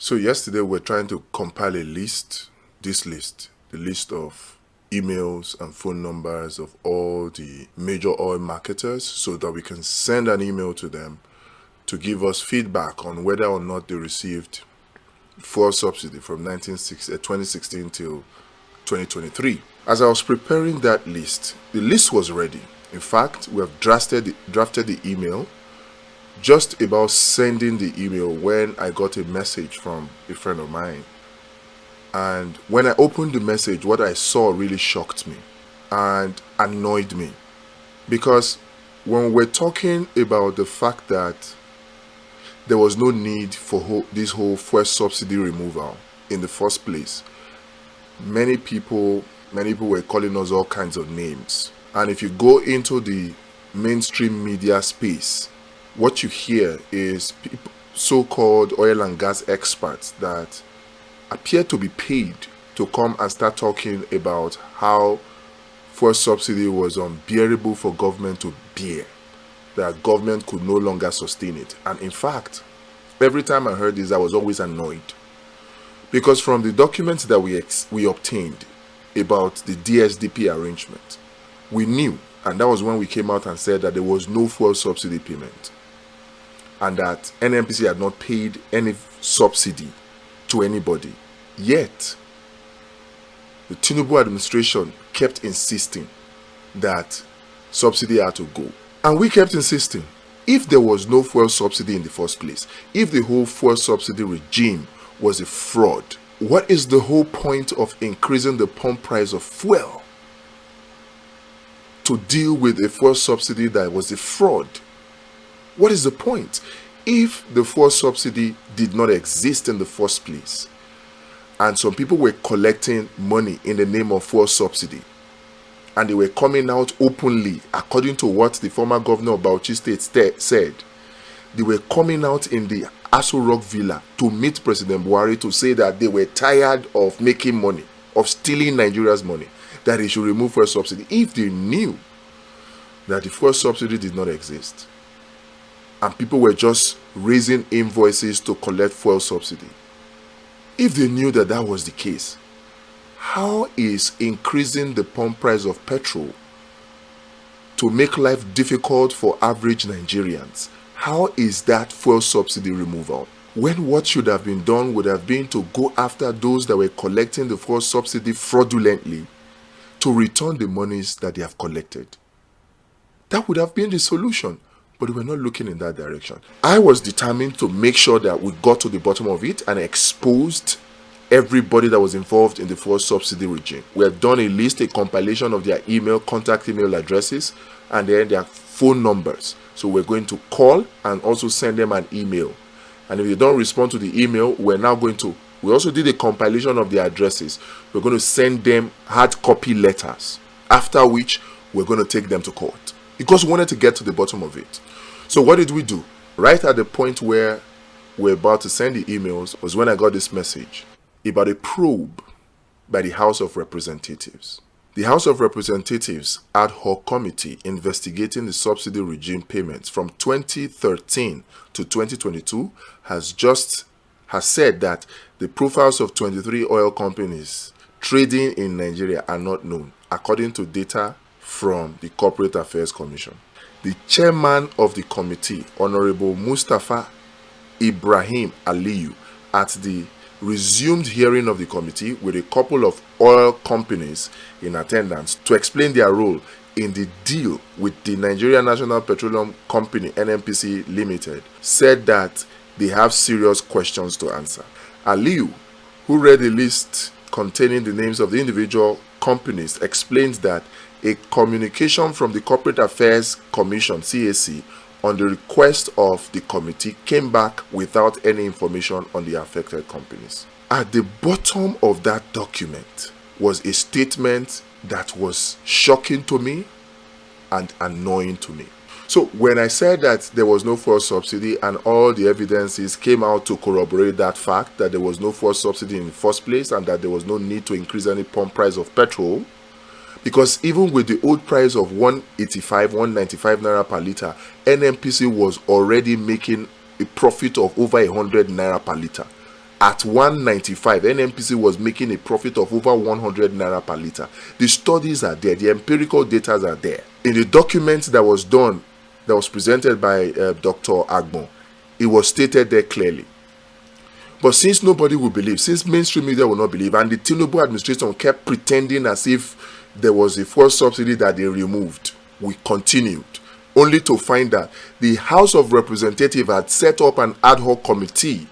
So yesterday we're trying to compile a list, the list of emails and phone numbers of all the major oil marketers so that we can send an email to them to give us feedback on whether or not they received fuel subsidy from 2016 till 2023. As I was preparing that list, the list was ready. In fact, we have drafted the email, just about sending the email when I got a message from a friend of mine. And when I opened the message, what I saw really shocked me and annoyed me. Because when we're talking about the fact that there was no need for this whole fuel subsidy removal in the first place, many people were calling us all kinds of names. And if you go into the mainstream media space, what you hear is people, so-called oil and gas experts that appear to be paid to come and start talking about how fuel subsidy was unbearable for government to bear, that government could no longer sustain it. And in fact, every time I heard this, I was always annoyed. Because from the documents that we obtained about the DSDP arrangement, we knew, and that was when we came out and said that there was no fuel subsidy payment, and that NNPC had not paid any subsidy to anybody. Yet, the Tinubu administration kept insisting that subsidy had to go. And we kept insisting, if there was no fuel subsidy in the first place, if the whole fuel subsidy regime was a fraud, what is the whole point of increasing the pump price of fuel to deal with a fuel subsidy that was a fraud? What is the point? If the fuel subsidy did not exist in the first place, and some people were collecting money in the name of fuel subsidy, and they were coming out openly, according to what the former governor of Bauchi State said, they were coming out in the Aso Rock Villa to meet President Buhari to say that they were tired of making money, of stealing Nigeria's money, that he should remove fuel subsidy. If they knew that the fuel subsidy did not exist, and people were just raising invoices to collect fuel subsidy, if they knew that that was the case, how is increasing the pump price of petrol to make life difficult for average Nigerians, how is that fuel subsidy removal? When what should have been done would have been to go after those that were collecting the fuel subsidy fraudulently to return the monies that they have collected. That would have been the solution. But we're not looking in that direction. I was determined to make sure that we got to the bottom of it and exposed everybody that was involved in the fuel subsidy regime. We have done a list, a compilation of their contact email addresses, and then their phone numbers. So we're going to call and also send them an email. And if they don't respond to the email, we also did a compilation of their addresses. We're going to send them hard copy letters, after which we're going to take them to court. Because we wanted to get to the bottom of it. So what did we do? Right at the point where we're about to send the emails was when I got this message about a probe by the House of Representatives. The House of Representatives ad hoc committee investigating the subsidy regime payments from 2013 to 2022 has said that the profiles of 23 oil companies trading in Nigeria are not known, according to data from the Corporate Affairs Commission. The chairman of the committee, Honorable Mustafa Ibrahim Aliyu, at the resumed hearing of the committee with a couple of oil companies in attendance to explain their role in the deal with the Nigeria National Petroleum Company NNPC Limited, said that they have serious questions to answer. Aliyu, who read the list containing the names of the individual companies, explains that a communication from the Corporate Affairs Commission, CAC, on the request of the committee came back without any information on the affected companies. At the bottom of that document was a statement that was shocking to me and annoying to me. So when I said that there was no fuel subsidy and all the evidences came out to corroborate that fact, that there was no fuel subsidy in the first place and that there was no need to increase any pump price of petrol, because even with the old price of 185, 195 naira per litre, NNPC was already making a profit of over 100 naira per litre. at 195, NNPC was making a profit of over 100 naira per litre. The studies are there, the empirical data are there. In the document that was done, that was presented by Dr. Agbon, it was stated there clearly. But since nobody will believe, since mainstream media will not believe, and the Tinubu administration kept pretending as if there was a fuel subsidy that they removed, we continued, only to find that the House of Representatives had set up an ad hoc committee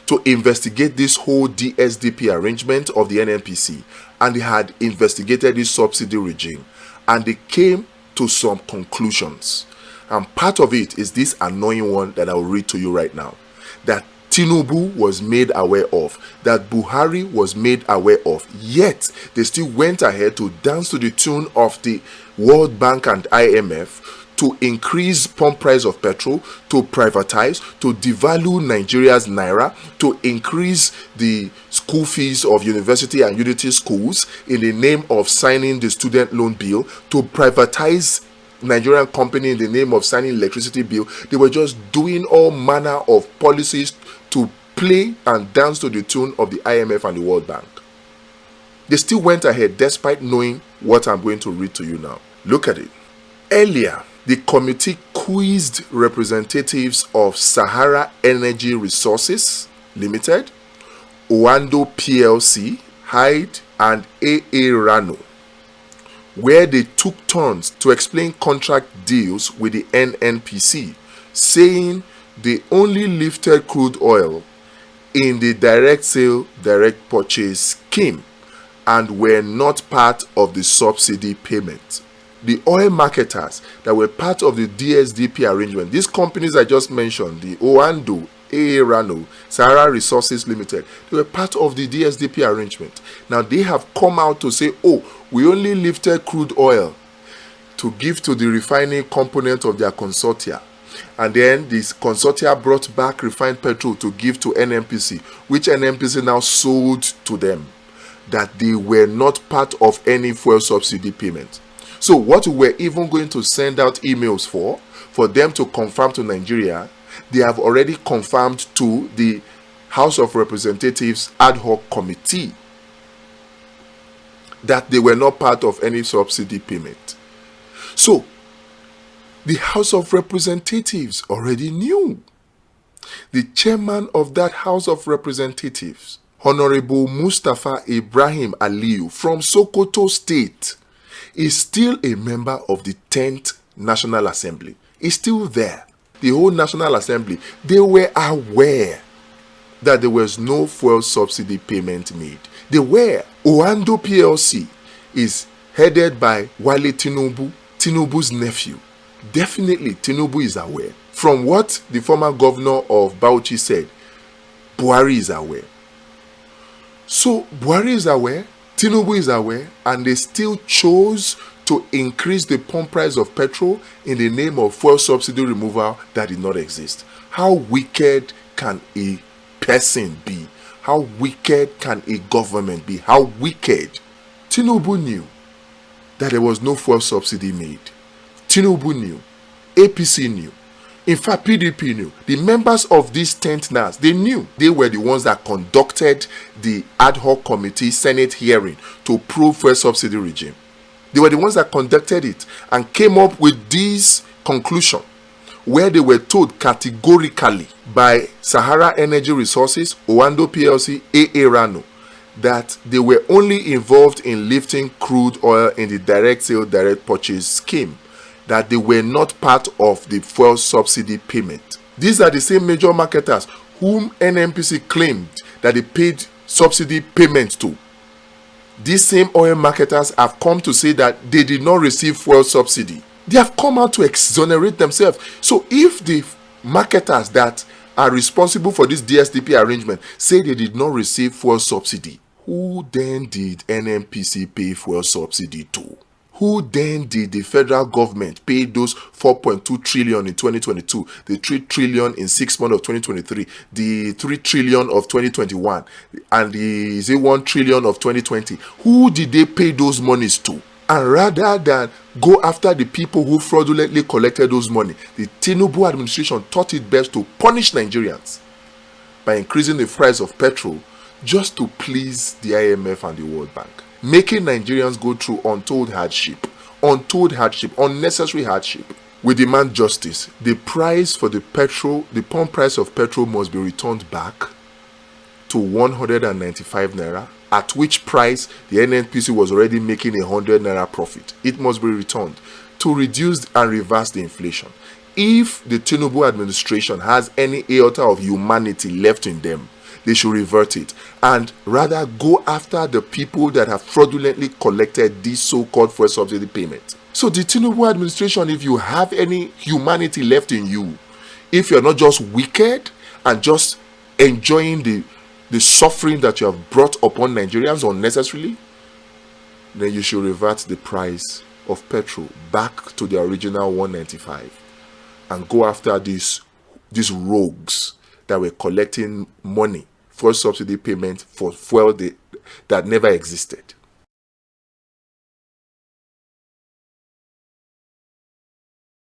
to investigate this whole DSDP arrangement of the NNPC, and they had investigated this subsidy regime, and they came to some conclusions. And part of it is this annoying one that I will read to you right now, that Tinubu was made aware of, that Buhari was made aware of, yet they still went ahead to dance to the tune of the World Bank and IMF to increase pump price of petrol, to privatize, to devalue Nigeria's naira, to increase the school fees of university and unity schools in the name of signing the student loan bill, to privatize Nigerian company in the name of signing electricity bill. They were just doing all manner of policies to play and dance to the tune of the IMF and the World Bank. They still went ahead despite knowing what I'm going to read to you now. Look at it. Earlier, the committee quizzed representatives of Sahara Energy Resources Limited, Oando PLC, Hyde, and AA Rano, where they took turns to explain contract deals with the NNPC, saying they only lifted crude oil in the direct sale, direct purchase scheme and were not part of the subsidy payment. The oil marketers that were part of the DSDP arrangement, these companies I just mentioned, the Oando, AA Rano, Sahara Resources Limited, they were part of the DSDP arrangement. Now they have come out to say, oh, we only lifted crude oil to give to the refining component of their consortia. And then this consortia brought back refined petrol to give to NNPC, which NNPC now sold to them, that they were not part of any fuel subsidy payment. So what we were even going to send out emails for them to confirm to Nigeria, they have already confirmed to the House of Representatives ad hoc committee that they were not part of any subsidy payment. So the House of Representatives already knew. The chairman of that House of Representatives, Honorable Mustafa Ibrahim Aliyu from Sokoto State, is still a member of the 10th National Assembly. He's still there. The whole National Assembly, they were aware that there was no fuel subsidy payment made. They were. Oando PLC is headed by Wale Tinubu, Tinubu's nephew. Definitely, Tinubu is aware. From what the former governor of Bauchi said, Buhari is aware. So, Buhari is aware, Tinubu is aware, and they still chose to increase the pump price of petrol in the name of fuel subsidy removal that did not exist. How wicked can a person be? How wicked can a government be? How wicked? Tinubu knew that there was no fuel subsidy made. Tinubu knew. APC knew. In fact, PDP knew. The members of this 10th NAS, they knew. They were the ones that conducted the ad hoc committee Senate hearing to prove fuel subsidy regime. They were the ones that conducted it and came up with this conclusion, where they were told categorically by Sahara Energy Resources, Oando PLC, AA Rano, that they were only involved in lifting crude oil in the direct sale, direct purchase scheme, that they were not part of the fuel subsidy payment. These are the same major marketers whom NNPC claimed that they paid subsidy payments to. These same oil marketers have come to say that they did not receive fuel subsidy. They have come out to exonerate themselves. So if the marketers that are responsible for this DSDP arrangement say they did not receive fuel subsidy, who then did NNPC pay fuel subsidy to? Who then did the federal government pay those 4.2 trillion in 2022, the 3 trillion in 6 months of 2023, the 3 trillion of 2021, and the 1 trillion of 2020? Who did they pay those monies to? And rather than go after the people who fraudulently collected those money, the Tinubu administration thought it best to punish Nigerians by increasing the price of petrol just to please the IMF and the World Bank, making Nigerians go through untold hardship, unnecessary hardship. We demand justice. The price for the pump price of petrol must be returned back to 195 naira, at which price the NNPC was already making 100 naira profit. It must be returned to reduce and reverse the inflation. If the Tinubu administration has any iota of humanity left in them, they should revert it and rather go after the people that have fraudulently collected this so-called fuel subsidy payment. So the Tinubu administration, if you have any humanity left in you, if you're not just wicked and just enjoying the suffering that you have brought upon Nigerians unnecessarily, then you should revert the price of petrol back to the original 195 and go after these rogues that were collecting money for subsidy payment for fuel that never existed.